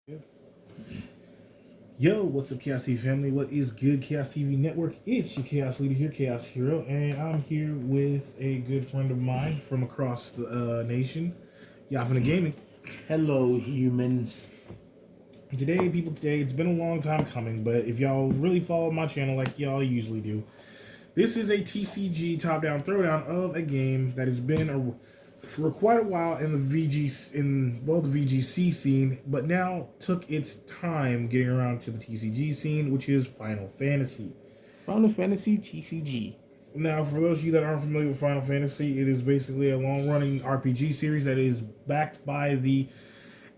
Yeah. Yo, what's up, Chaos TV family? What is good, Chaos TV Network? It's your Chaos Leader here, Chaos Hero, and I'm here with a good friend of mine from across the nation, Yafina Gaming. Hello, humans. Today, it's been a long time coming, but if y'all really follow my channel like y'all usually do, this is a TCG top-down throwdown of a game that has been for quite a while in the the VGC scene, but now took its time getting around to the TCG scene, which is Final Fantasy. Final Fantasy TCG. Now, for those of you that aren't familiar with Final Fantasy, it is basically a long-running RPG series that is backed by the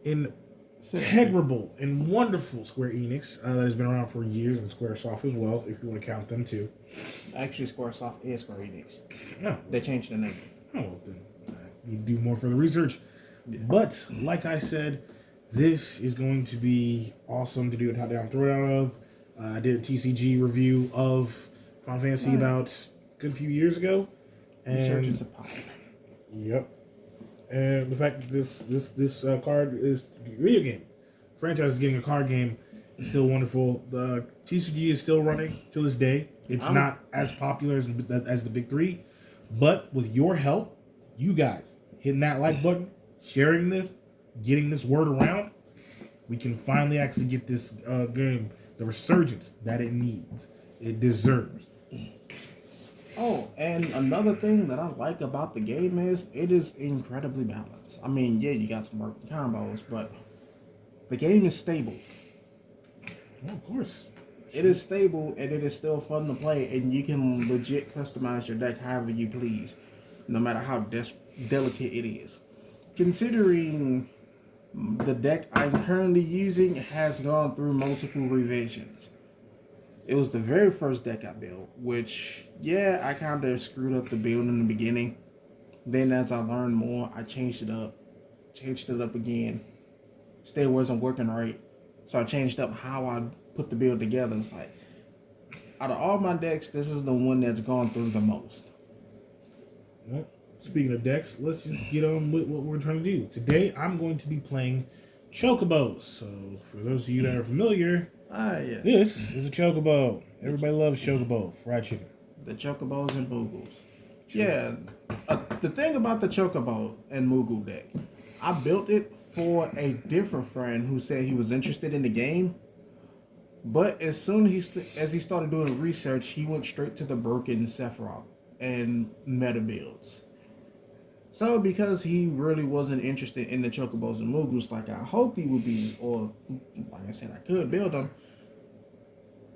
integrable and wonderful Square Enix that has been around for years, and Squaresoft as well, if you want to count them too. Actually, Squaresoft is Square Enix. No, They changed the name. oh, well, then you do more further research. Yeah. But like I said, this is going to be awesome to do a top-down throwdown of. I did a TCG review of Final Fantasy about a good few years ago, and Resurgence of Power. Yep. And the fact that this card is a video game franchise is getting a card game is still wonderful. The TCG is still running to this day. It's not as popular as the big three, but with your help, you guys hitting that like button, sharing this, getting this word around, we can finally actually get this game the resurgence that it needs. It deserves. Oh, and another thing that I like about the game is it is incredibly balanced. I mean, yeah, you got some broken combos, but the game is stable. Oh, of course. It is stable and it is still fun to play, and you can legit customize your deck however you please, no matter how delicate it is. Considering the deck I'm currently using has gone through multiple revisions. It was the very first deck I built, which, yeah, I kind of screwed up the build in the beginning. Then as I learned more, I changed it up again. Still wasn't working right. So I changed up how I put the build together. It's like, out of all my decks, this is the one that's gone through the most. Well, speaking of decks, let's just get on with what we're trying to do. Today, I'm going to be playing chocobos. So, for those of you that are familiar, yes. This is a chocobo. Everybody loves chocobo, fried chicken. The chocobos and moogles. Yeah, the thing about the chocobo and moogle deck, I built it for a different friend who said he was interested in the game, but as soon as he started doing research, he went straight to the broken Sephiroth and meta builds. So because he really wasn't interested in the chocobos and moogles like I hoped he would be, or like I said, I could build them,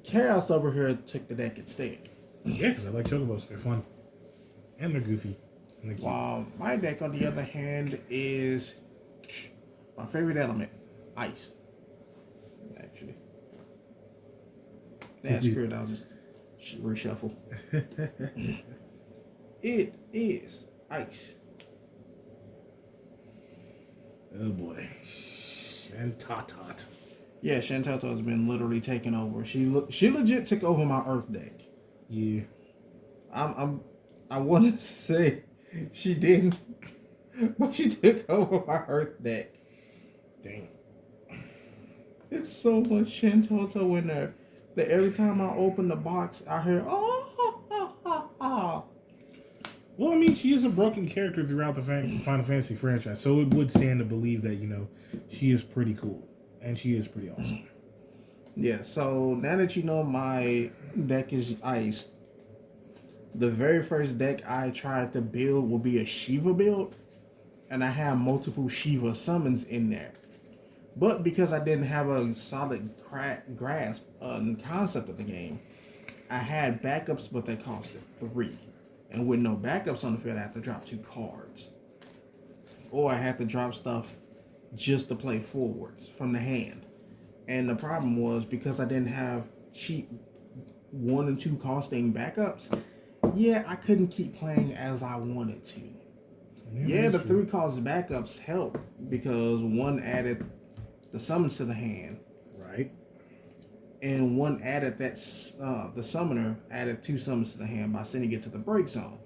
Chaos over here took the deck instead. Yeah, because I like chocobos. They're fun. And they're goofy. And they're cute. While my deck, on the other hand, is my favorite element, ice. Actually. That's good. I'll just reshuffle. It is ice. Oh boy. Shantatat. Yeah, Shantato has been literally taking over. She legit took over my Earth deck. Yeah. I want to say she didn't, but she took over my Earth deck. Dang. It's so much Shantato in there that every time I open the box, I hear, oh, ha, ha, ha. Well, I mean, she is a broken character throughout the Final Fantasy franchise, so it would stand to believe that, she is pretty cool. And she is pretty awesome. Yeah, so now that you know my deck is ice, the very first deck I tried to build will be a Shiva build, and I have multiple Shiva summons in there. But because I didn't have a solid grasp on the concept of the game, I had backups, but they costed 3. And with no backups on the field, I had to drop 2 cards. Or I had to drop stuff just to play forwards from the hand. And the problem was, because I didn't have cheap 1 and 2 costing backups, yeah, I couldn't keep playing as I wanted to. Yeah, the 3 cost backups helped because 1 added the summons to the hand. Right. And 1 added that the summoner added 2 summons to the hand by sending it to the break zone.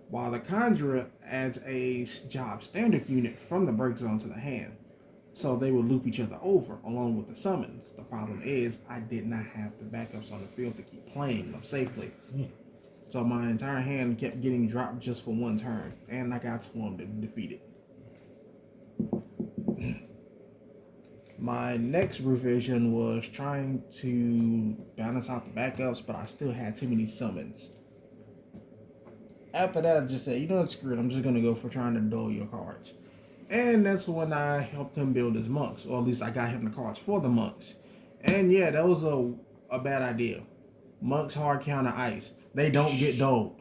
While the conjurer adds a job standard unit from the break zone to the hand. So they would loop each other over along with the summons. The problem is I did not have the backups on the field to keep playing them safely. So my entire hand kept getting dropped just for one turn, and I got swarmed and defeated. My next revision was trying to balance out the backups, but I still had too many summons. After that, I just said, you know what, screw it, I'm just going to go for trying to dull your cards. And that's when I helped him build his monks, or at least I got him the cards for the monks. And yeah, that was a bad idea. Monks hard counter ice. They don't get dulled.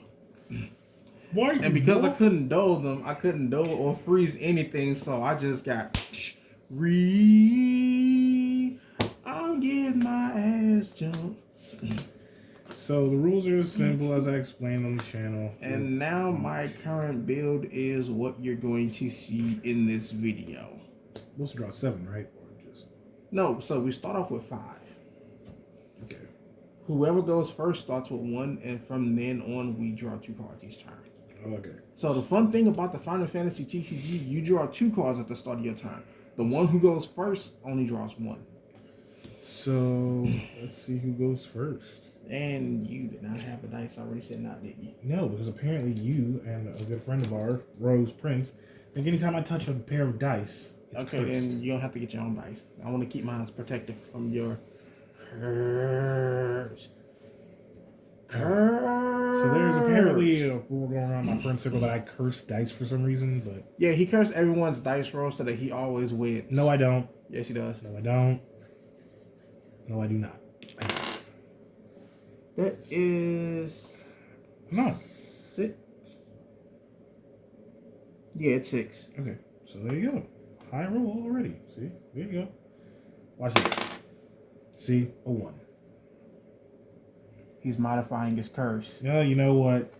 Why? And because I couldn't dull them, I couldn't dull or freeze anything, so I just got I'm getting my ass jumped. So the rules are as simple as I explained on the channel. And now my current build is what you're going to see in this video. Supposed to draw 7, right? Or just No, so we start off with 5. okay. Whoever goes first starts with 1, and from then on we draw 2 cards each turn. Okay. So the fun thing about the Final Fantasy TCG, you draw 2 cards at the start of your turn. The one who goes first only draws 1. So let's see who goes first. And you did not have the dice already sitting out, did you? No, because apparently you and a good friend of ours, Rose Prince, think anytime I touch a pair of dice, it's okay, cursed. then you don't have to get your own dice. I want to keep mine protected from your curse. So there's apparently a rumor going around my friend circle that I curse dice for some reason, but Yeah, he cursed everyone's dice rolls so that he always wins. no, I don't. Yes, he does. No, I don't. No, I do not. I don't. That is No. 6. Yeah, it's 6. Okay, so there you go. High roll already. See? There you go. Watch this. See? A 1. He's modifying his curse. No, you know what?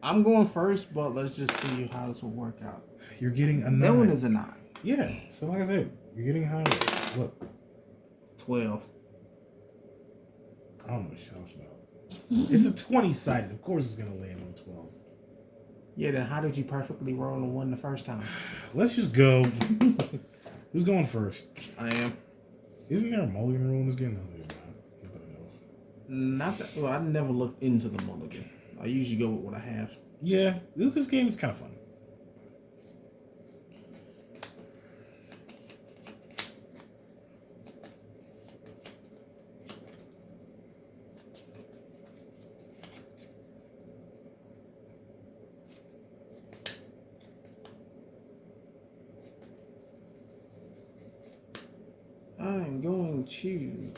I'm going first, but let's just see how this will work out. You're getting a 9. That one is a 9. Yeah, so like I said, you're getting high rolls. Look. 12. I don't know what you're talking about. It's a 20-sided. Of course it's going to land on 12. Yeah, then how did you perfectly roll a 1 the first time? Let's just go. Who's going first? I am. Isn't there a mulligan rule in this game? No, there's not. Not that I know of. Not that. Well, I never looked into the mulligan. I usually go with what I have. Yeah, this game is kind of fun. I'm going to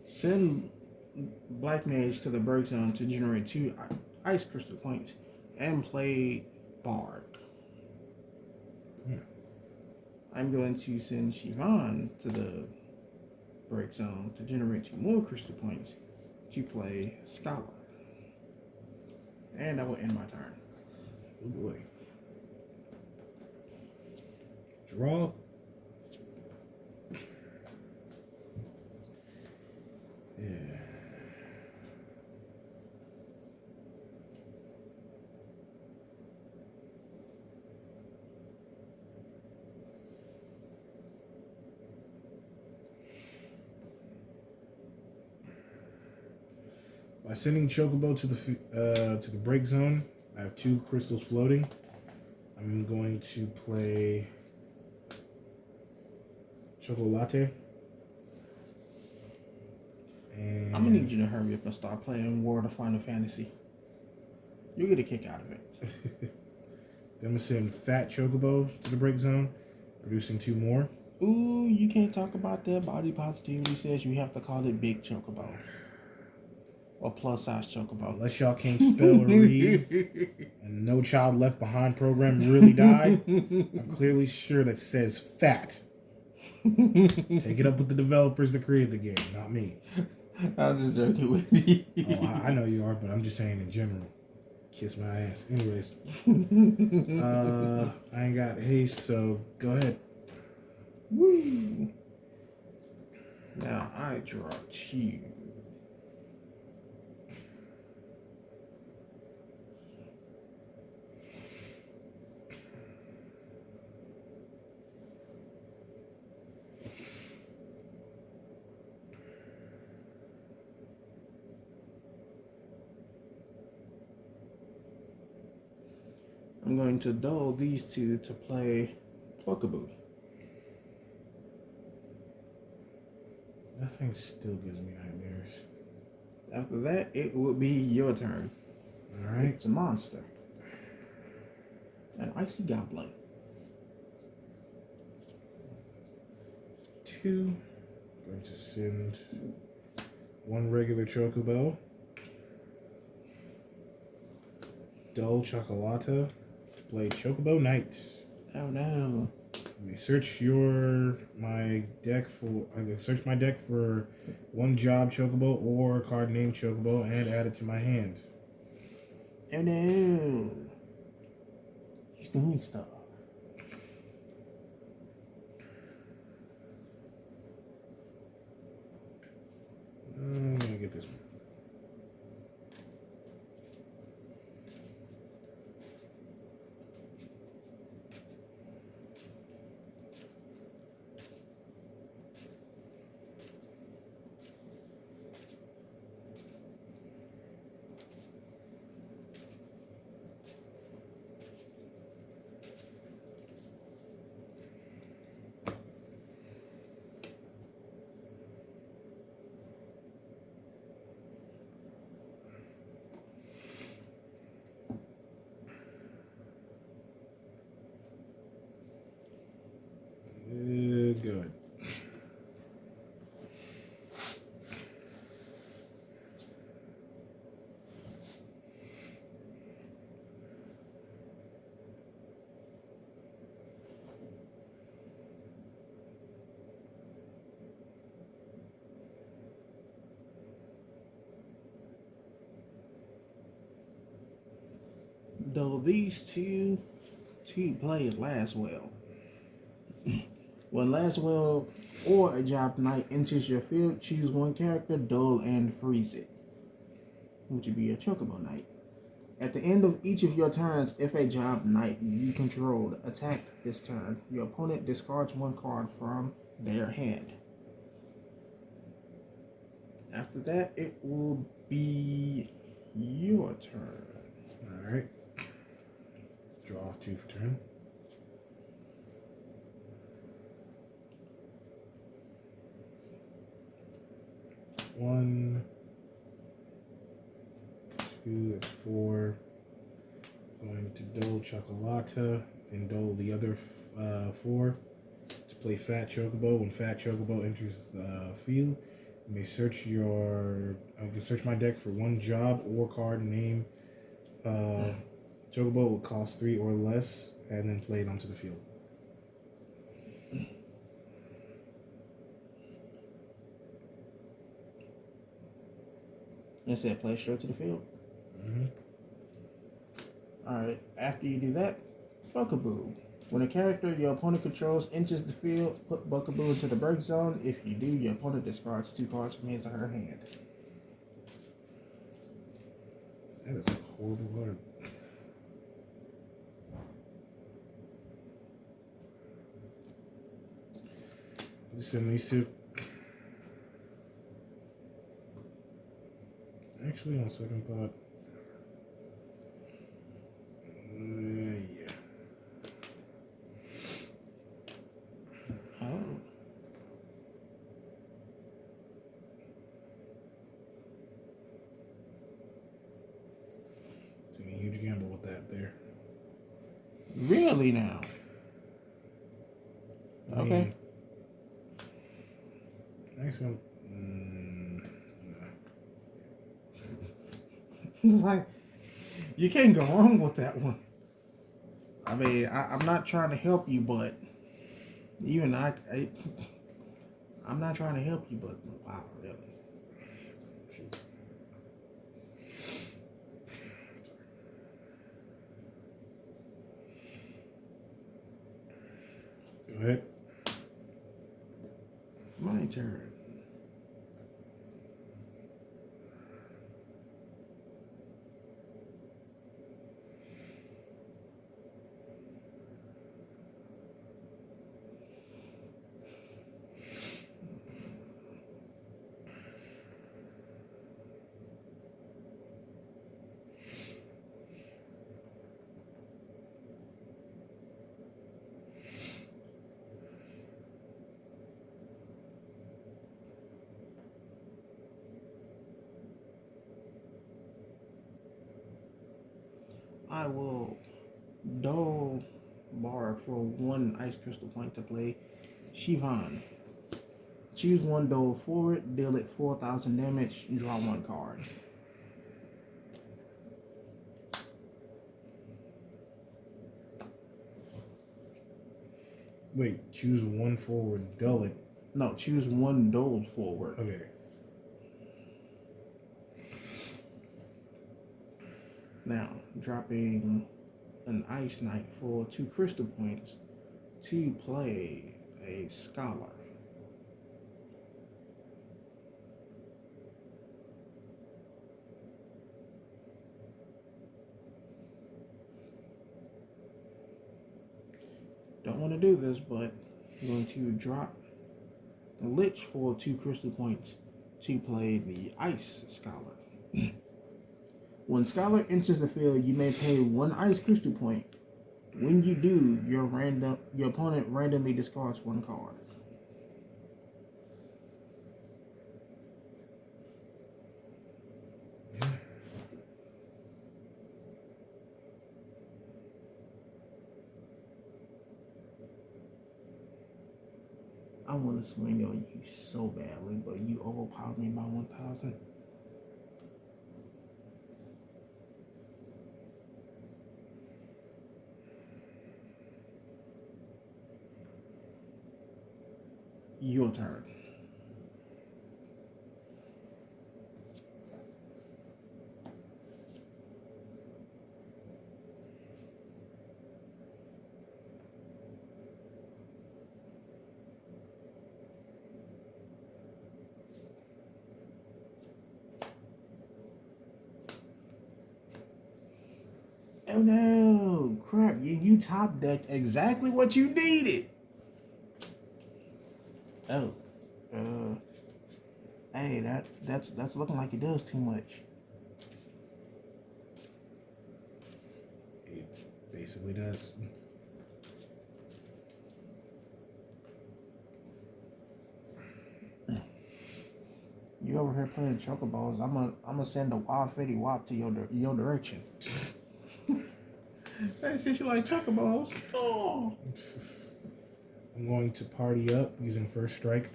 send Black Mage to the break zone to generate 2 ice crystal points and play Bard. I'm going to send Shivan to the break zone to generate 2 more crystal points to play Scholar. And that will end my turn. Oh boy. Draw. Yeah. By sending Chocobo to the break zone, I have 2 crystals floating. I'm going to play Chocolate. And I'm gonna need you to hurry up and start playing World of Final Fantasy. You'll get a kick out of it. then I'm going to send Fat Chocobo to the break zone, producing 2 more. Ooh, you can't talk about that. Body positivity says you have to call it Big Chocobo. Or plus size Chocobo. Unless y'all can't spell or read and No Child Left Behind program really died, I'm clearly sure that says fat. Take it up with the developers that created the game, not me. I'm just joking with you. Oh, I know you are, but I'm just saying in general. Kiss my ass. Anyways. I ain't got haste, so go ahead. Woo. Now I draw 2. I'm going to dull these two to play Bugaboo. Nothing still gives me nightmares. After that, it will be your turn. All right. It's a monster. An icy goblin. 2. Going to send 1 regular chocobo. Dull Chocolata to play Chocobo Knight. Oh no. You may search my deck for 1 job chocobo or a card named chocobo and add it to my hand. Oh no. He's doing stuff. I'm gonna get this one. Good. Though these two to play Laswell. When Laswell or a job knight enters your field, choose 1 character, dull, and freeze it, which would be a chocobo knight. At the end of each of your turns, if a job knight you controlled attacked this turn, your opponent discards 1 card from their hand. After that, it will be your turn. All right. Draw 2 for turn. One, 2, that's 4. Going to dull Chocolata and dull the other 4 to play Fat Chocobo. When Fat Chocobo enters the field, you may search I can search my deck for 1 job or card name. Chocobo will cost 3 or less, and then play it onto the field. It said play straight to the field. Mm-hmm. Alright, after you do that, Bugaboo. When a character your opponent controls enters the field, put Bugaboo into the break zone. If you do, your opponent discards 2 cards from his or her hand. That is a horrible card. Just send these 2. Actually, on second thought, yeah. Oh. Taking a huge gamble with that there. Really now? Okay. Next one. Like, you can't go wrong with that one. I mean, I'm not trying to help you, but even I'm not trying to help you, but wow, really. Go ahead. My turn. I will dull bar for one ice crystal point to play Shivan. Choose one dole forward, deal it 4,000 damage, draw one card. Wait, choose one forward, dull it. No, choose one dole forward. Okay. Now, dropping an Ice Knight for 2 crystal points to play a Scholar. Don't want to do this, but I'm going to drop a Lich for 2 crystal points to play the Ice Scholar. When Scholar enters the field, you may pay 1 Ice crystal point. When you do, your opponent randomly discards 1 card. I want to swing on you so badly, but you overpowered me by 1,000. Your turn. Oh no, crap, you top decked exactly what you needed. Oh. Hey, that's looking like it does too much. It basically does. You over here playing chocobos? I'm gonna send a wild fitty wop to your direction. Hey, since you like chocobos, oh. I'm going to party up using first strike.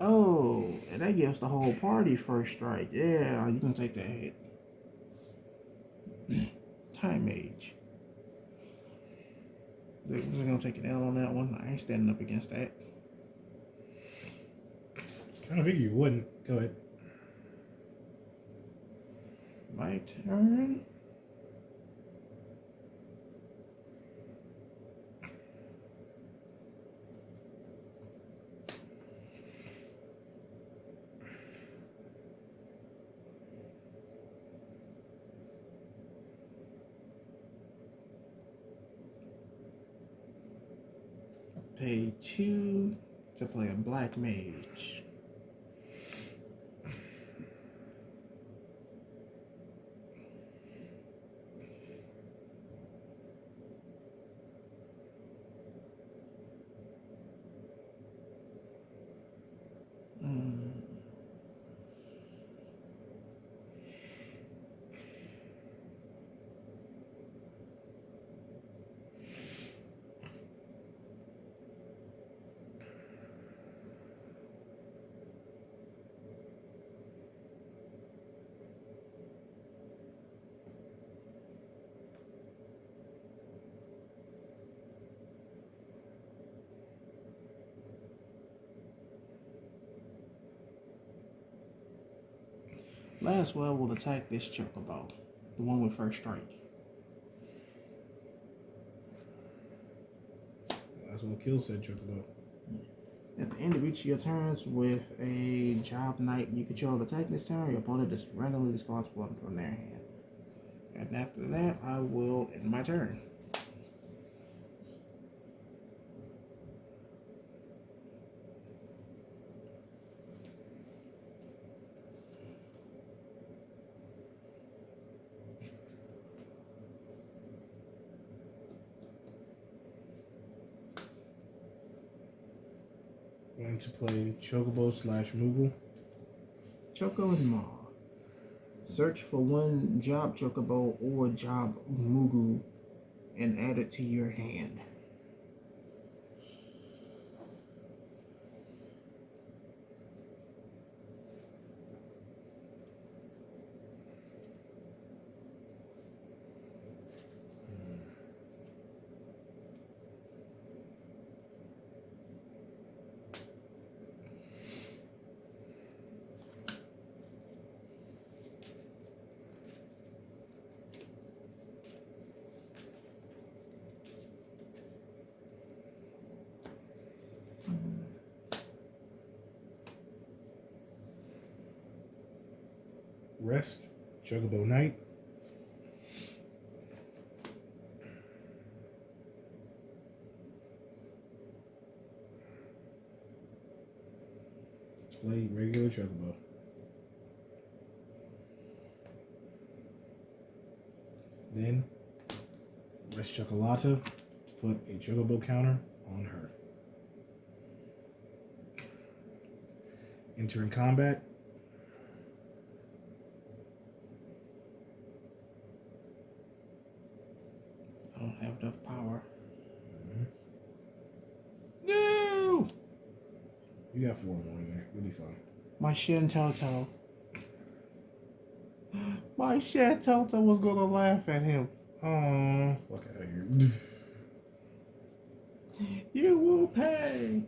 Oh, and that gives the whole party first strike. Yeah, you can take that hit. Time Mage. We're just gonna take an L on that one. I ain't standing up against that. Kind of figure you wouldn't. Go ahead. My turn. Pay 2 to play a Black Mage. Last well will attack this chocobo, the one with first strike. That's what kills said chocobo. At the end of each of your turns with a Job Knight you control attack this turn, your opponent just randomly discards 1 from their hand. And after that, I will end my turn. Going to play chocobo / Moogle. Choco and Maw. Search for one job chocobo or job mugu and add it to your hand. Rest, chocobo night. Play regular chocobo. Then rest chocolata to put a chocobo counter on her. Enter in combat. I don't have enough power. No! You got 4 more in there. You'll be fine. My Shin Toto. My Shin Toto was gonna laugh at him. Oh, fuck out of here. You will pay.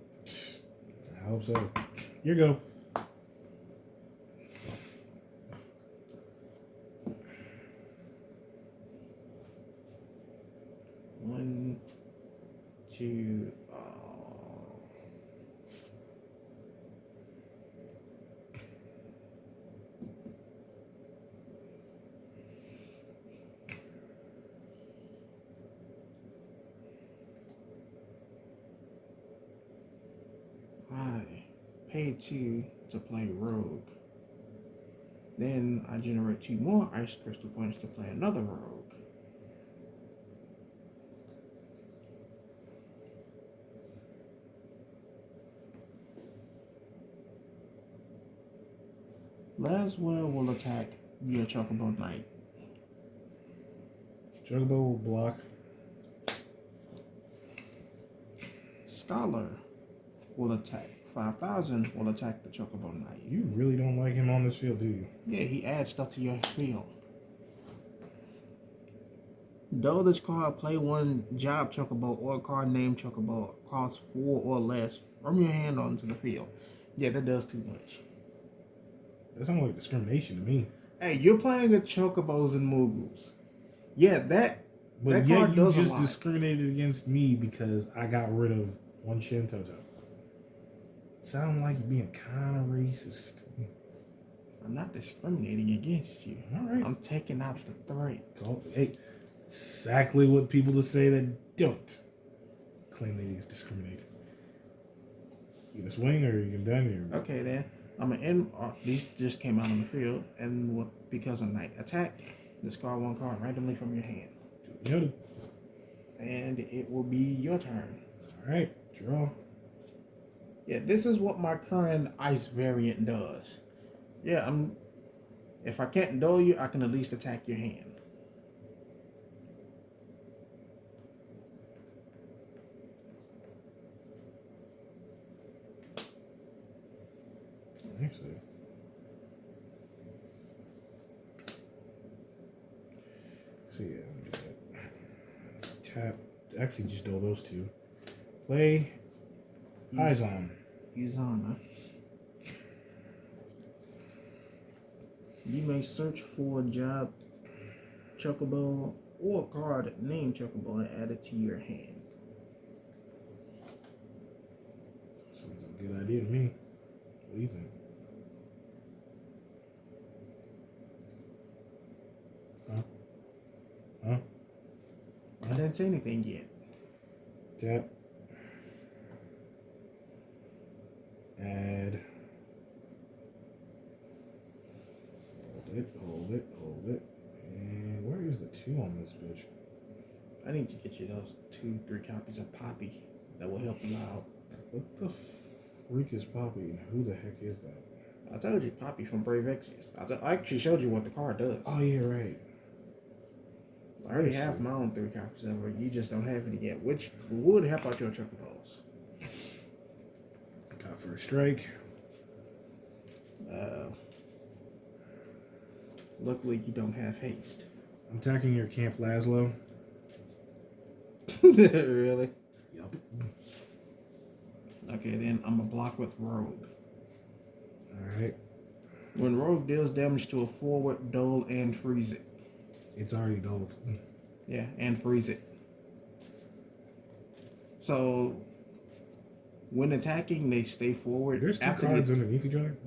I hope so. Here you go. One, two, I paid 2 to play Rogue. Then I generate 2 more Ice Crystal points to play another Rogue. Laswell will attack your Chocobo Knight. Chocobo will block. Scholar will attack. 5,000 will attack the Chocobo Knight. You really don't like him on this field, do you? Yeah, he adds stuff to your field. Though this card play one job chocobo or a card named chocobo costs 4 or less from your hand onto the field. Yeah, that does too much. That sounds like discrimination to me. Hey, you're playing a chocobos and mugus. Yeah, that But card yet you does a just lot. discriminated against me because I got rid of one Shin Toto. Sound like you're being kind of racist. I'm not discriminating against you. All right. I'm taking out the threat. Hey, exactly what people to say that don't claim they discriminate. You gonna swing or you gonna done? Okay, then. I'm gonna end. These just came out on the field, and because of night attack, discard 1 card randomly from your hand. Noted. And it will be your turn. All right, draw. Yeah, this is what my current ice variant does. Yeah, if I can't duel you, I can at least attack your hand. Actually, so yeah, let me do that. Tap. Actually, just do those 2. Play. Eyes on. Izana. You may search for a job chocobo or a card named chocobo and add it to your hand. Sounds like a good idea to me. What do you think? Huh? I didn't say anything yet. Tap. Add. Hold it. And where is the 2 on this bitch? I need to get you those 2-3 copies of Poppy. That will help you out. What the freak is Poppy and who the heck is that? I told you, Poppy from Brave Exvius. I actually showed you what the card does. Oh yeah, right. I already have my own 3 copies of it. You just don't have any yet, which would help out your chocodos. Got first strike. Luckily, you don't have haste. I'm attacking your Camp Laszlo. Really? Yup. Okay, then I'm going to block with Rogue. Alright. When Rogue deals damage to a forward, dull, and freeze it. It's already dulled. Yeah, and freeze it. So, when attacking, they stay forward. There's 2 cards underneath each other?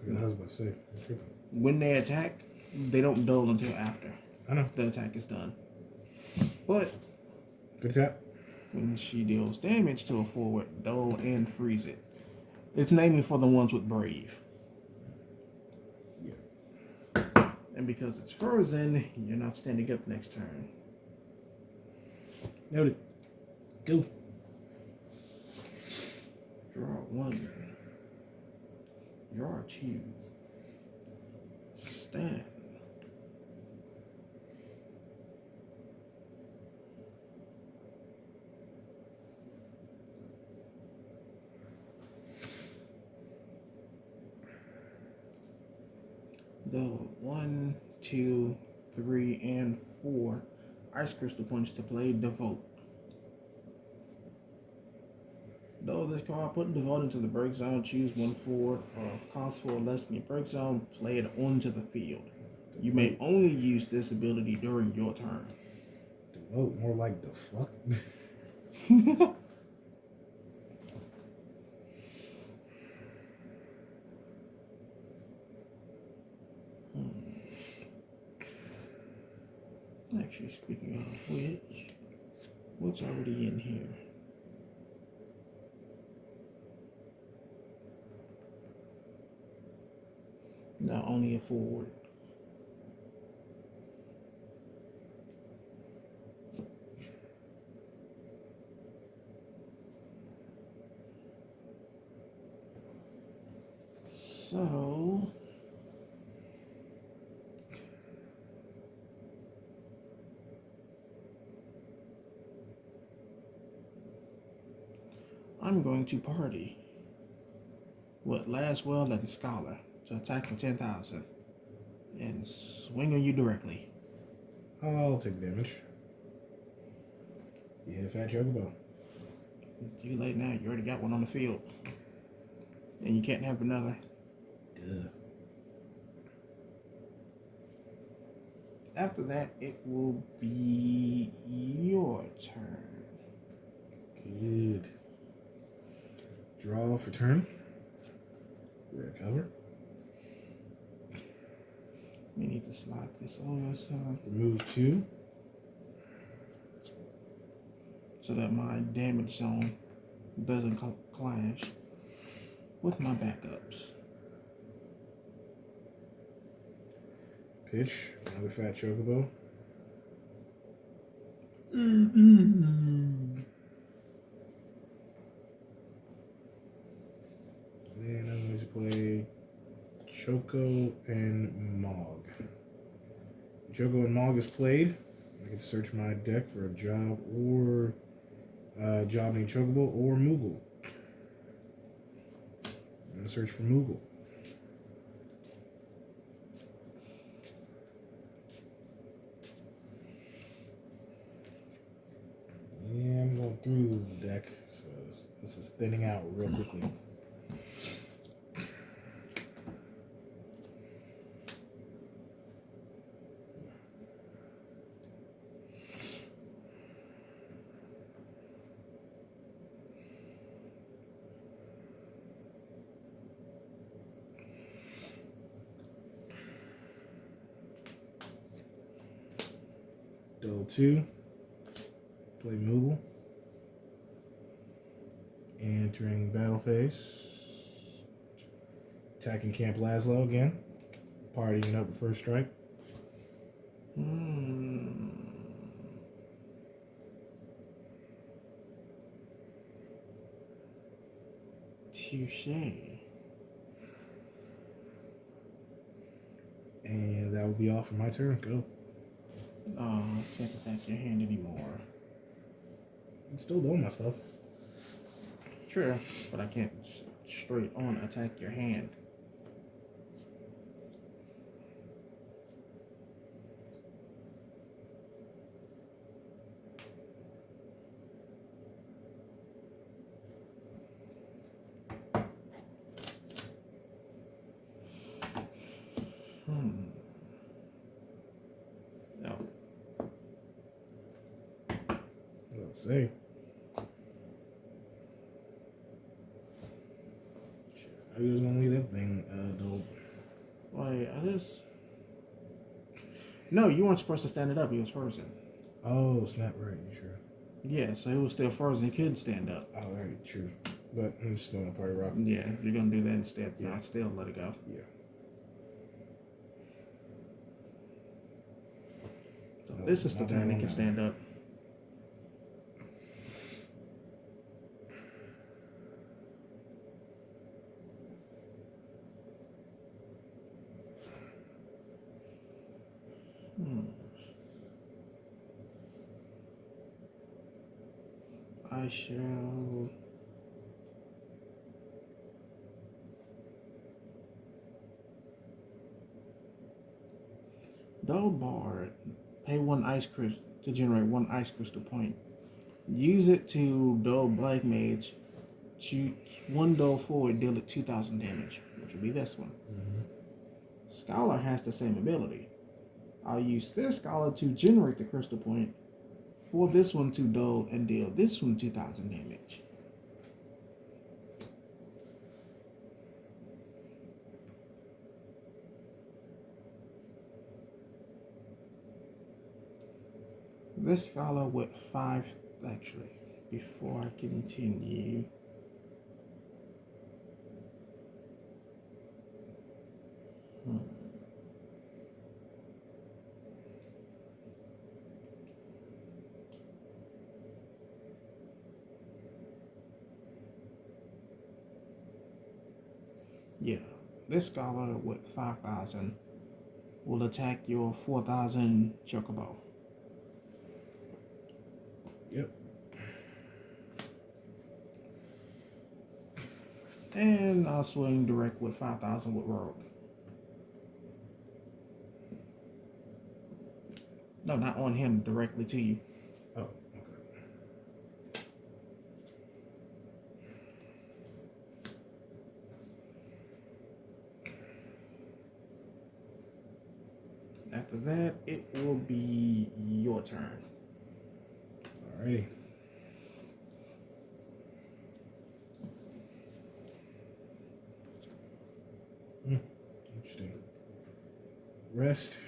I was about to say. When they attack, they don't dull until after I know. the attack is done. But Good tap. when she deals damage to a forward, dull, and freeze it. It's namely for the ones with Brave. Yeah. And because it's frozen, you're not standing up next turn. Noted. Go. Draw 1. Draw 2. Stand. The 1, 2, 3, and 4 Ice Crystal Punch to play Devote. Though this card, put Devote into the break zone, choose 1 forward, or cost 4 less than your break zone, play it onto the field. You may only use this ability during your turn. Devote, more like the fuck? Actually, speaking of which, what's already in here? No, only a forward. So, I'm going to party with Laswell and Scholar to attack for 10,000 and swing on you directly. I'll take the damage. Yeah, Fat Chocobo. Too late now. You already got one on the field. And you can't have another. Duh. After that, it will be your turn. Good. Draw for turn. Recover. We need to slide this over Remove 2. so that my damage zone doesn't clash with my backups. Pitch. Another Fat Chocobo. Then I'm going to play Choco and Mog. Choco and Mog is played. I can search my deck for a job or job named Chocobo or Moogle. I'm going to search for Moogle. Yeah, I'm going through the deck, so this is thinning out real quickly. Dull 2. Play Moogle. Entering battle phase. Attacking Camp Laszlo again. Partying up the first strike. Touché. be off for my turn. Go. Can't attack your hand anymore. I'm still doing my stuff. True, but I can't straight on attack your hand. No. Let's see. How you just gonna leave that thing, dope? Wait, No, you weren't supposed to stand it up. He was frozen. Oh, snap! Right, you sure? Yeah, so he was still frozen. He couldn't stand up. Oh, right, true. But I'm just doing a party rock. Yeah, if you're gonna do that instead, Yeah. I'd still let it go. Yeah. So No, this is the not turn that he can one. stand up. I shall. Dull bar. Pay one ice crystal to generate one ice crystal point. Use it to dull black mage. Choose one dull forward, deal it 2,000 damage, which will be this one. Scholar has the same ability. I'll use this scholar to generate the crystal point for this one to dull and deal this one 2,000 damage. This scholar with 5, actually, before I continue. Yeah, this scholar with 5,000 will attack your 4,000 chocobo. Yep. And I'll swing direct with 5,000 with rogue. No, not on him, directly to you. Oh, okay. After that, it will be your turn. Alrighty. Interesting. Rest.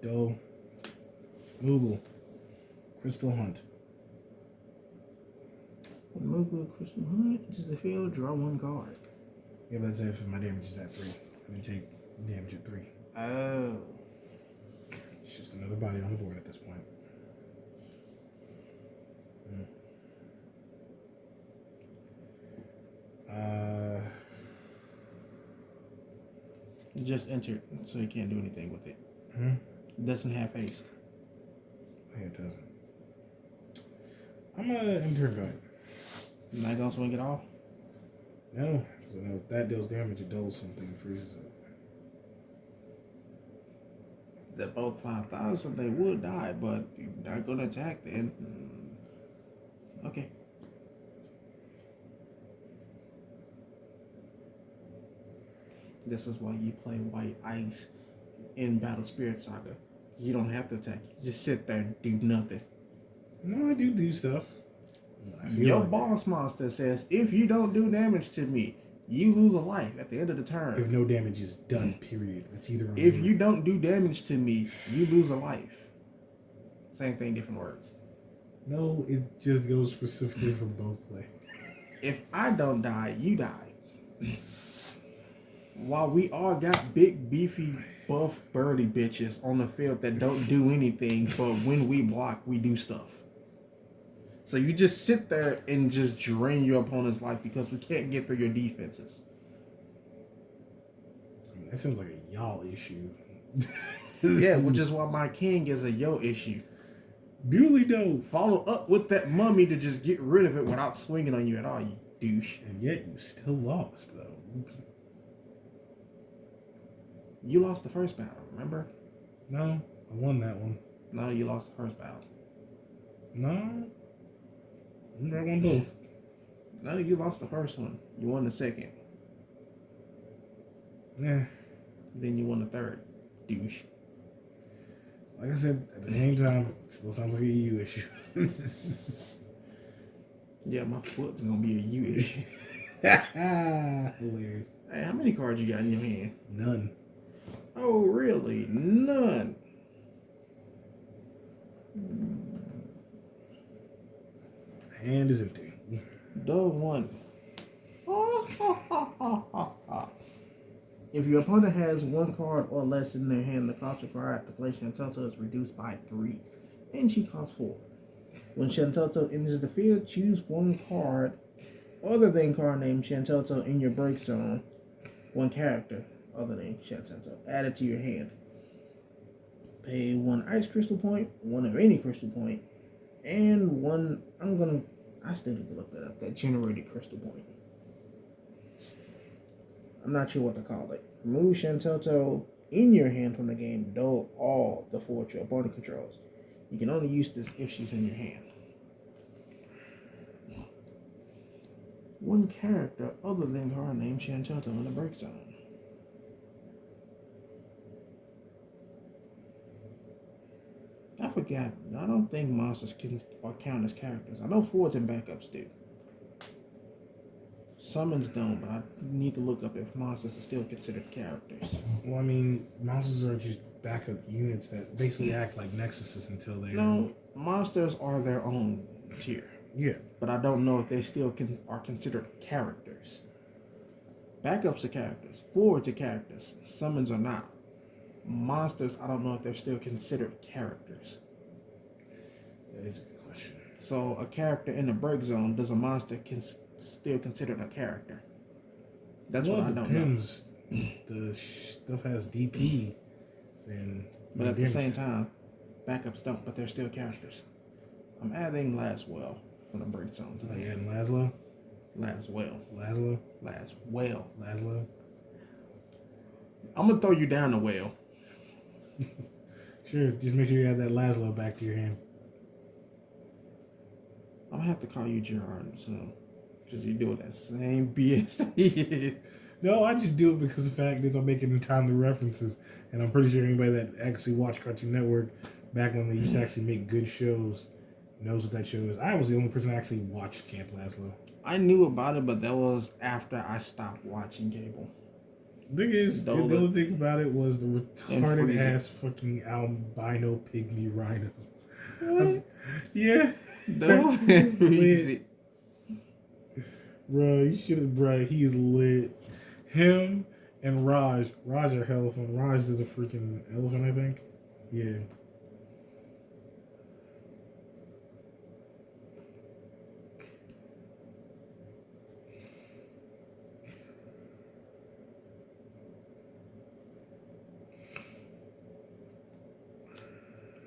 Doe. Moogle. Crystal Hunt. When Moogle Crystal Hunt enters the field, draw one card. Yeah, but that's if my damage is at 3. I didn't take damage at 3. Oh. It's just another body on the board at this point. Just entered, so you can't do anything with it. It doesn't have haste. Yeah, it doesn't. I'm gonna intern guard. You're not gonna swing it off? No, because I know if that deals damage, it does something and freezes it. They're both 5,000, they would die, but you're not gonna attack then. Okay. This is why you play White Ice in Battle Spirit Saga. You don't have to attack. You just sit there and do nothing. No, I do stuff. I feel Your like boss monster says, if you don't do damage to me, you lose a life at the end of the if turn. no damage is done, period. It's either or. If you don't do damage to me, you lose a life. Same thing, different words. No, it just goes specifically for both play. If I don't die, you die. While we all got big, beefy, buff, burly bitches on the field that don't do anything, but when we block, we do stuff. So you just sit there and just drain your opponent's life because we can't get through your defenses. I mean, that sounds like a y'all issue. Yeah, which is why my king is a yo issue. Duly dope. Follow up with that mummy to just get rid of it without swinging on you at all, you douche. And yet you still lost, though. You lost the first battle, remember? No, I won that one. No, you lost the first battle. No. Remember, I won both. No, you lost the first one. You won the second. Yeah. Then you won the third, douche. Like I said, at the same time, it still sounds like a you issue. Yeah, my foot's gonna be a you issue. Hilarious. Hey, how many cards you got in your hand? None. Oh, really? None. Hand is empty. The one. If your opponent has one card or less in their hand, the cost required to play Shantoto is reduced by 3, and she costs 4. When Shantoto enters the field, choose one card other than card name Shantoto in your break zone. One character other than Shantoto added to your hand. Pay 1 ice crystal point, 1 of any crystal point, and 1. I still need to look that up. That generated crystal point. I'm not sure what to call it. Remove Shantoto in your hand from the game, dull all the 4 your opponent controls. You can only use this if she's in your hand. One character other than card name Shantoto in the break zone. I forgot. I don't think monsters can or count as characters. I know forwards and backups do. Summons don't, but I need to look up if monsters are still considered characters. Well, I mean, monsters are just backup units that basically act like nexuses until they're... No, monsters are their own tier. Yeah. But I don't know if they still are considered characters. Backups are characters. Forwards are characters. Summons are not. Monsters, I don't know if they're still considered characters. That is a good question. So a character in the break zone, does a monster still considered a character? That's what I don't know. Depends. The stuff has DP, then... But at the same time, backups don't, but they're still characters. I'm adding Laswell from the break zone to Like the adding Laszlo? Laswell. Laszlo? Laszlo? I'm going to throw you down the well. Sure, just make sure you add that Laszlo back to your hand. I'm going to have to call you Gerard, so... Because you're doing that same BS. No, I just do it because the fact is I'm making timely references, and I'm pretty sure anybody that actually watched Cartoon Network back when they used to actually make good shows knows what that show is. I was the only person that actually watched Camp Laszlo. I knew about it, but that was after I stopped watching cable. The thing is, the only thing about it was the retarded ass fucking albino pygmy rhino. What? Yeah. Don't lit. Bro, you should have, bro, he is lit. Him and Raj are hella fun. Raj is a freaking elephant, I think. Yeah.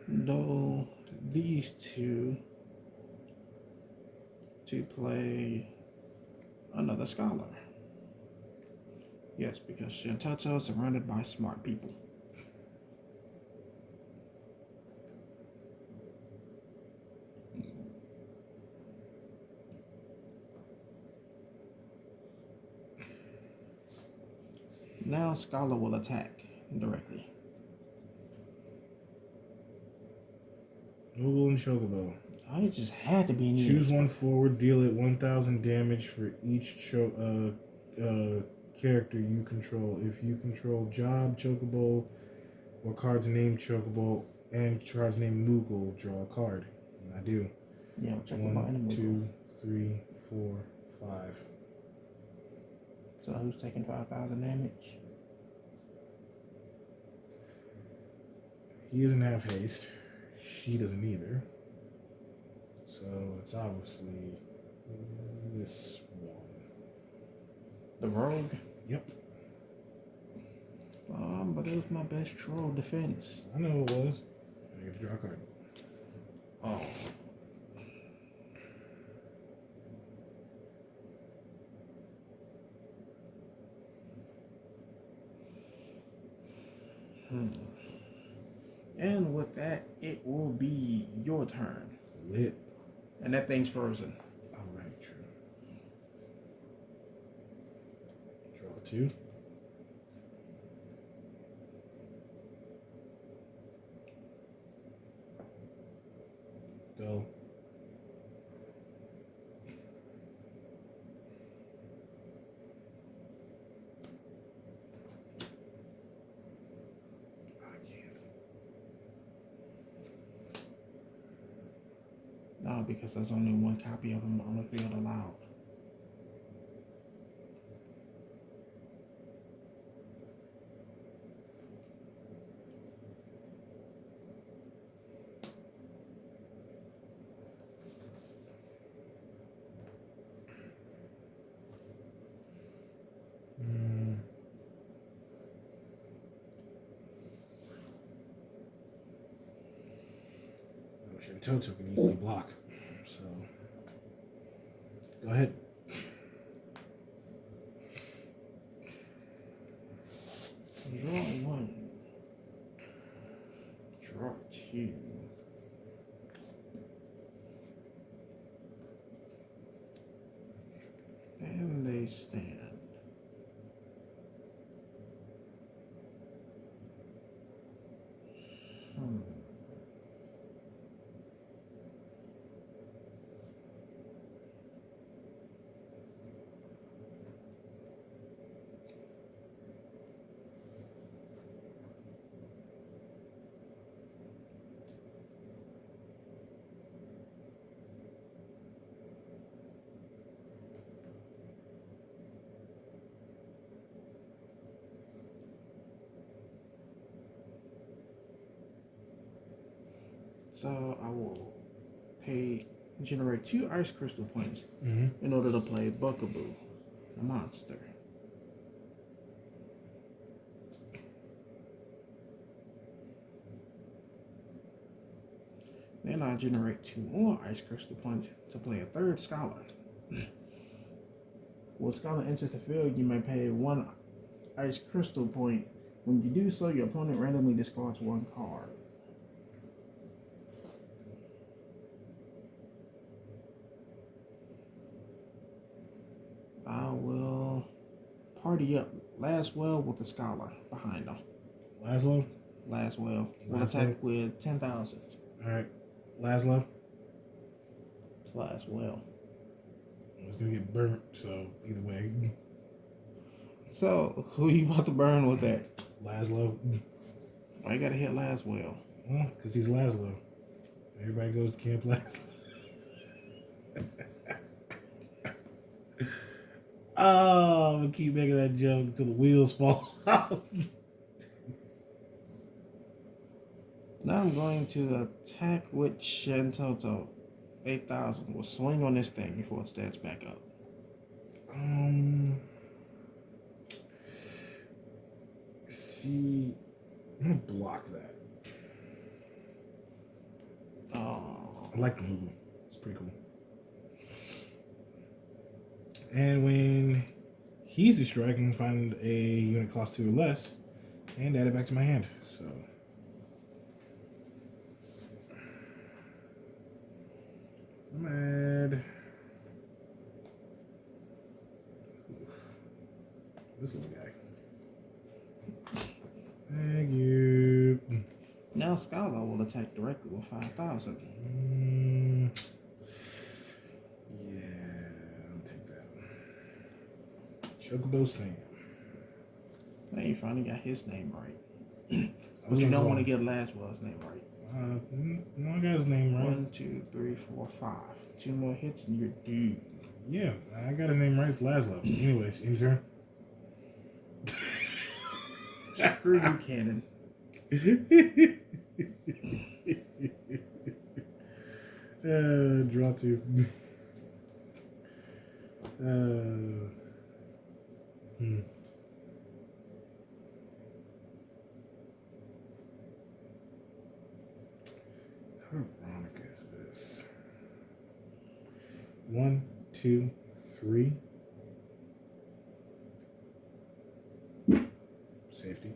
No, these two to play another scholar. Yes, because Shantato is surrounded by smart people. Now Scholar will attack directly. Moogle and Chocobo. I just had to be near. Choose one forward, deal it 1,000 damage for each character you control. If you control Job, Chocobo, or cards named Chocobo, and cards named Moogle, draw a card. And I do. Yeah, check the 1, 2, 3, 4, 5. So who's taking 5,000 damage? He doesn't have haste. She doesn't either. So So it's obviously this one. The Rogue. Yep. But it was my best troll defense. I know it was. I get to draw a card. Oh. And with that, it will be your turn. Lit. And that thing's frozen. All right, true. Draw 2. Go. I can't. No, because there's only one copy of them on the field allowed. Toto can easily block. So, go ahead. Draw 1. Draw 2. And they stand. So I will generate 2 ice crystal points in order to play Buckaboo, the monster. Then I generate 2 more ice crystal points to play a 3rd scholar. When scholar enters the field, you may pay 1 ice crystal point. When you do so, your opponent randomly discards 1 card. I will party up Laswell with the scholar behind him. Laszlo? Laswell will attack with 10,000. Alright. Laszlo? It's Laswell. It's going to get burnt, so either way. So, who you about to burn with that? Laszlo. Why you gotta hit Laswell? Well, because he's Laszlo. Everybody goes to Camp Laszlo. Oh, I'm going to keep making that joke until the wheels fall out. Now I'm going to attack with Shentoto. 8,000. We'll swing on this thing before it stands back up. See, I'm going to block that. Oh. I like the move. It's pretty cool. And when he's destroyed, I can find a unit cost 2 or less and add it back to my hand. So I'm add this little guy. Thank you. Now Scholar will attack directly with 5,000. Chocodo Sam. Now you finally got his name right. But you don't want to get Laswell's name right. No, I got his name right. 1, 2, 3, 4, 5. 2 more hits and you're due. Yeah, I got his name right. It's Laszlo. Anyways, in turn. Screw you, Cannon. Draw 2. How ironic is this? 1, 2, 3. Safety.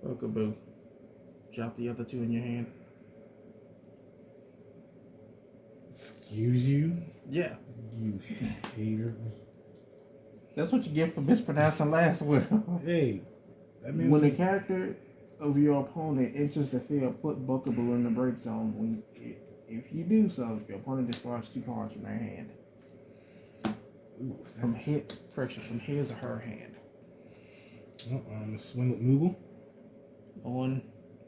Bookaboo. Drop the other 2 in your hand. Excuse you? Yeah. You hater. That's what you get for mispronouncing last word. Hey, that means When the character of your opponent enters the field, put Bookaboo in the break zone. If you do so, your opponent discards 2 cards from their hand. Ooh, From his or her hand. Oh, I'm gonna swing with Moogle. On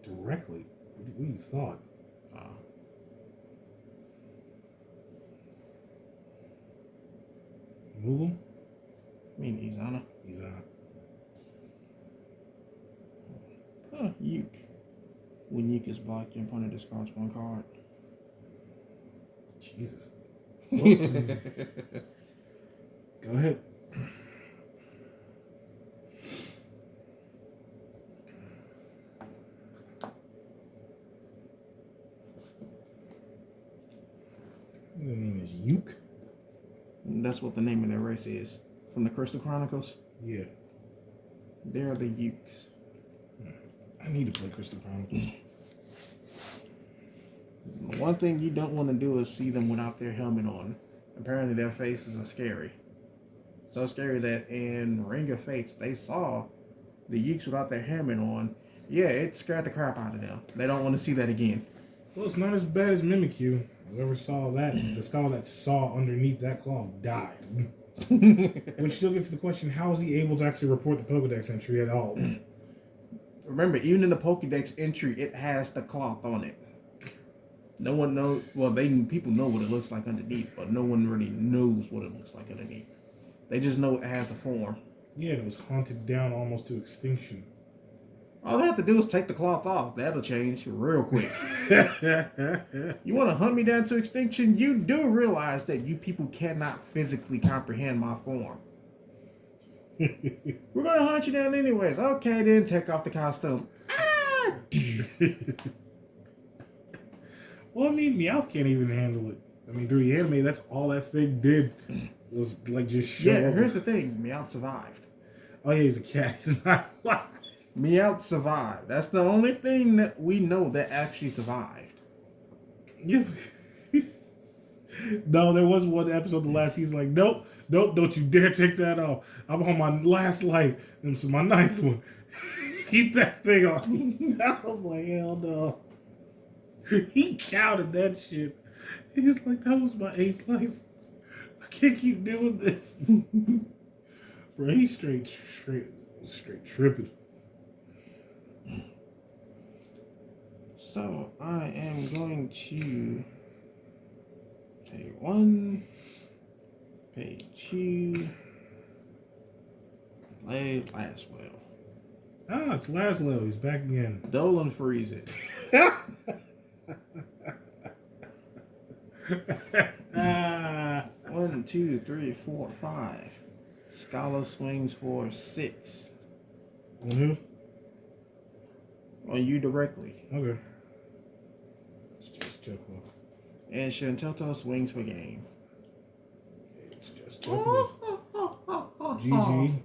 Directly. What do you thought? Moogle? I mean, he's on a. He's on. Uke. When Uke is blocked, your opponent discards 1 card. Jesus. Go ahead. The name is Uke. That's what the name of their race is. From the Crystal Chronicles. Yeah. They're the Ukes. I need to play Crystal Chronicles. One thing you don't want to do is see them without their helmet on. Apparently their faces are scary. So scary that in Ring of Fates, they saw the Ukes without their helmet on. Yeah, it scared the crap out of them. They don't want to see that again. Well, it's not as bad as Mimikyu. Whoever saw that, the skull that saw underneath that claw died. Which still gets to the question, how is he able to actually report the Pokedex entry at all? Remember, even in the Pokedex entry, it has the cloth on it. No one knows. Well, people know what it looks like underneath, but no one really knows what it looks like underneath. They just know it has a form. Yeah, it was haunted down almost to extinction. All they have to do is take the cloth off. That'll change real quick. You want to hunt me down to extinction? You do realize that you people cannot physically comprehend my form. We're going to hunt you down anyways. Okay, then take off the costume. Ah! Well, I mean, Meowth can't even handle it. I mean, through the anime, that's all that thing did was like just show Yeah, up. here's the thing. Meowth survived. Oh yeah, he's a cat. He's not alive. Meowth survived. That's the only thing that we know that actually survived. Yeah. No, there was one episode the last season like, nope, don't you dare take that off. I'm on my last life. This is my 9th one. Keep that thing on. I was like, hell no. He counted that shit. He's like, that was my 8th life. I can't keep doing this. Bro, he's straight tripping. So I am going to pay 1, pay 2, play Laswell. Ah, it's Laszlo. He's back again. Dolan freeze it. 1, 2, 3, 4, 5. Scholar swings for 6. On who? On you directly. Okay. It's just Chocodo. And Shantoto swings for game. It's just Chocodo. GG.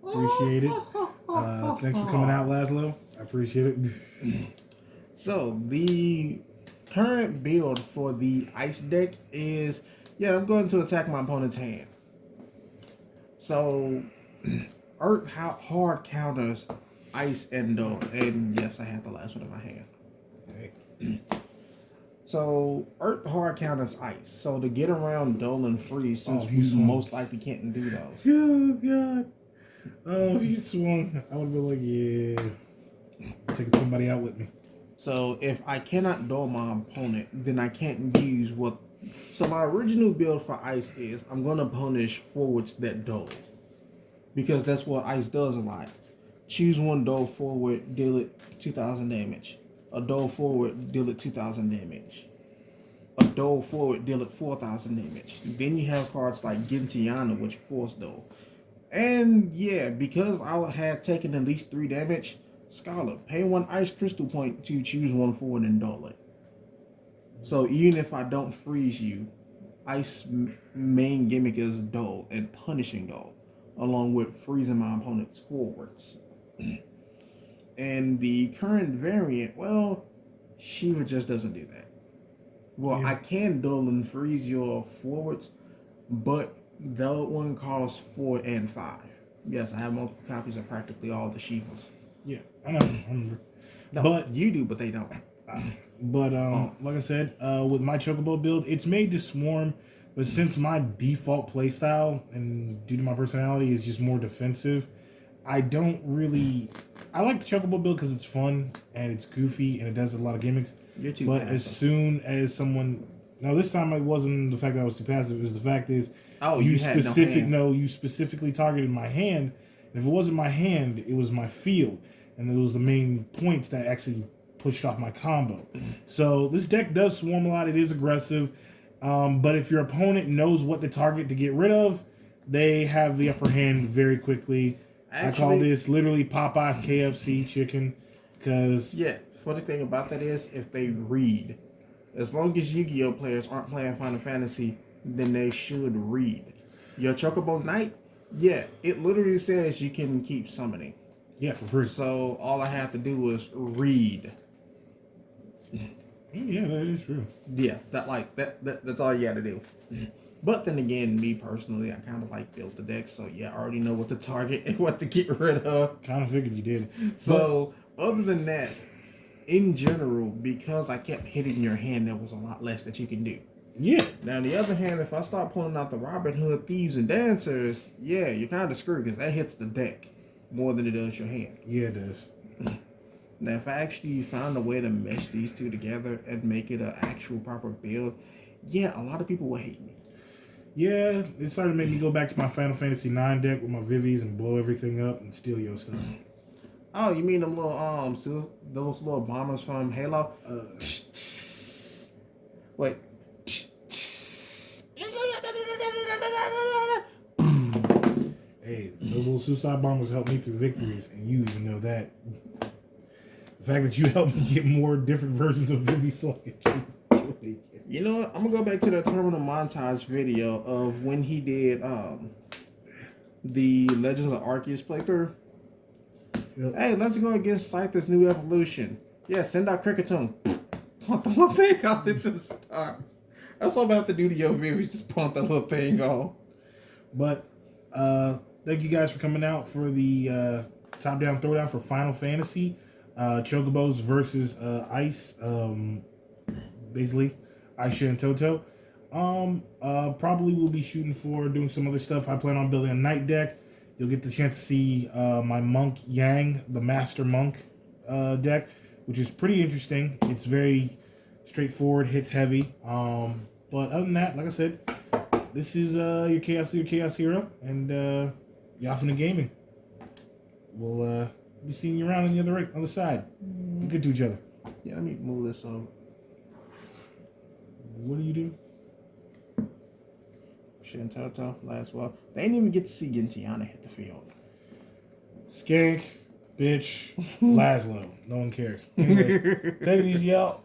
Appreciate it. Thanks for coming out, Laszlo. I appreciate it. So, the current build for the ice deck is, I'm going to attack my opponent's hand. So, Earth hard counters ice and Dolan. And yes, I have the last one in my hand. Hey. So, Earth hard counters ice. So, to get around Dolan freeze, since if we you swung. most likely can't do those. Oh, God. Oh, if you swung, I would have been like, yeah. Taking somebody out with me. So if I cannot duel my opponent, then I can't use what. So my original build for ice is I'm going to punish forwards that duel. Because that's what ice does a lot. Choose one duel forward, deal it 2,000 damage. A Dole forward deal it 2,000 damage. A Dole forward deal it 4,000 damage. Then you have cards like Gentiana, which force Dole. And yeah, because I had taken at least 3 damage, Scholar, pay 1 ice crystal point to choose 1 forward and Dole it. So even if I don't freeze you, ice main gimmick is Dole and punishing Dole, along with freezing my opponent's forwards. And the current variant, well, Shiva just doesn't do that. Well, Yeah. I can dull and freeze your forwards, but that one costs 4 and 5. Yes, I have multiple copies of practically all the Shivas. Yeah, I know. I remember. No, But you do, but they don't. But like I said, with my chocobo build, it's made to swarm. But since my default playstyle and due to my personality is just more defensive, I don't really. I like the chocobo build because it's fun and it's goofy and it does a lot of gimmicks. You're too But passive. as soon as someone, no, this time it wasn't the fact that I was too passive. It was the fact is, You had no hand. you specifically targeted my hand. And if it wasn't my hand, it was my field, and it was the main points that actually pushed off my combo. So this deck does swarm a lot. It is aggressive. But if your opponent knows what to target to get rid of, they have the upper hand very quickly. I call this literally Popeye's KFC chicken. Because Yeah, funny thing about that is if they read, as long as Yu-Gi-Oh players aren't playing Final Fantasy, then they should read. Your Chocobo Knight, yeah, it literally says you can keep summoning. yeah, for free. So all I have to do is read. Yeah, that is true. Yeah, that's all you got to do. But then again, me personally, I kind of like build the deck, so yeah, I already know what to target and what to get rid of. Kind of figured you did. So other than that, in general, because I kept hitting your hand, there was a lot less that you can do. Yeah. Now, on the other hand, if I start pulling out the Robin Hood, Thieves, and Dancers, yeah, you're kind of screwed because that hits the deck more than it does your hand. Yeah, it does. Now, if I actually found a way to mesh these two together and make it an actual proper build, yeah, a lot of people will hate me. Yeah, it started to make me go back to my Final Fantasy IX deck with my Vivies and blow everything up and steal your stuff. Oh, you mean them little those little bombers from Halo? Wait. Hey, those little suicide bombers helped me through victories, and you even know that. The fact that you helped me get more different versions of Vivi so I could keep doing it. You know what? I'm gonna go back to the terminal montage video of when he did the Legends of Arceus playthrough. Yep. Hey, let's go against Scyther's new evolution. Yeah, send out Cricketone. Pump the little thing out into the stars. That's all I'm about to do to your viewers. Just pump that little thing off. But thank you guys for coming out for the top-down throwdown for Final Fantasy. Chocobos versus Ice. Basically, Aisha and Toto. Probably will be shooting for doing some other stuff. I plan on building a night deck. You'll get the chance to see my Monk Yang, the Master Monk deck, which is pretty interesting. It's very straightforward, hits heavy. But other than that, like I said, this is your Chaos Hero, and y'all from the gaming. We'll be seeing you around on the other side. Be good to each other. Yeah, let me move this over. What do you do? Shintoto, last well. They didn't even get to see Gentiana hit the field. Skank, bitch, Laszlo. No one cares. Anyways, take it easy out.